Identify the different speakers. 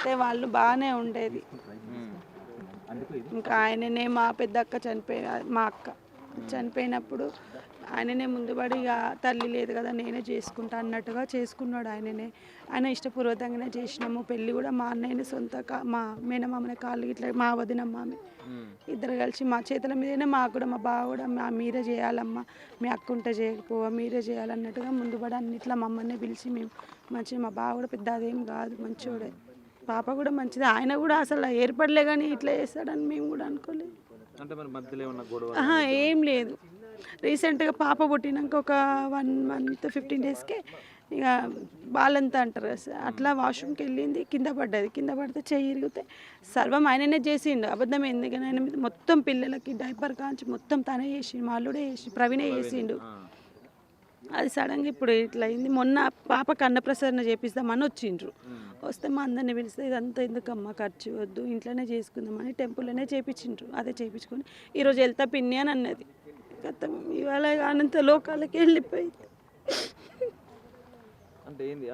Speaker 1: అయితే వాళ్ళు బాగానే ఉండేది. ఇంకా ఆయననే మా పెద్దక్క మా అక్క చనిపోయినప్పుడు ఆయననే ముందుబడి ఇక తల్లి లేదు కదా నేనే చేసుకుంటా అన్నట్టుగా చేసుకున్నాడు. ఆయన ఇష్టపూర్వకంగానే చేసినాము. పెళ్ళి కూడా మా అన్నయ్యని మా మేనమామని కాళ్ళు ఇట్లా మా వదినమ్మ ఆమె ఇద్దరు కలిసి మా చేతుల మీదనే మాకు కూడా మా బావ కూడా మీరే చేయాలమ్మా, మీ అక్క ఉంటే చేయకపోవా, మీరే చేయాలన్నట్టుగా ముందుబడి అన్నిట్లా మమ్మల్ని పిలిచి మేము మంచిగా మా బావ కూడా పెద్ద అదేం కాదు మంచోడే, పాప కూడా మంచిది. ఆయన కూడా అసలు ఏర్పడలే కానీ ఇట్లా చేస్తాడని మేము కూడా అనుకోలేదు.
Speaker 2: అంటే మరి మధ్యలో ఏమన్నా గొడవ
Speaker 1: ఏం లేదు. రీసెంట్గా పాప పుట్టినాక ఒక 1 month 15 daysకే ఇక బాలంతా అంటారు కదా అట్లా వాష్రూమ్కి వెళ్ళింది, కింద పడ్డది. కింద పడితే చెయ్యి ఇరిగితే సర్వం ఆయననే చేసిండు. అబద్ధం ఎందుకని ఆయన మీద మొత్తం పిల్లలకి డైపర్ కాంచి మొత్తం తనే చేసిండు. మా అల్లుడే ప్రవీణే చేసిండు. అది సడన్గా ఇప్పుడు ఇట్లా అయింది. మొన్న పాపకు అన్నప్రసరణ చేపిస్తామని వచ్చిండ్రు. వస్తే మా అందరిని పిలిస్తే ఇదంతా ఎందుకమ్మా ఖర్చు వద్దు ఇంట్లోనే చేసుకుందామని టెంపుల్లోనే చేయించిండ్రు. అదే చేయించుకొని ఈరోజు వెళ్తా పిన్ని అని అన్నది. గతం ఇవాళ అనంత లోకాలకి వెళ్ళిపోయింది.
Speaker 2: అంటే ఏంది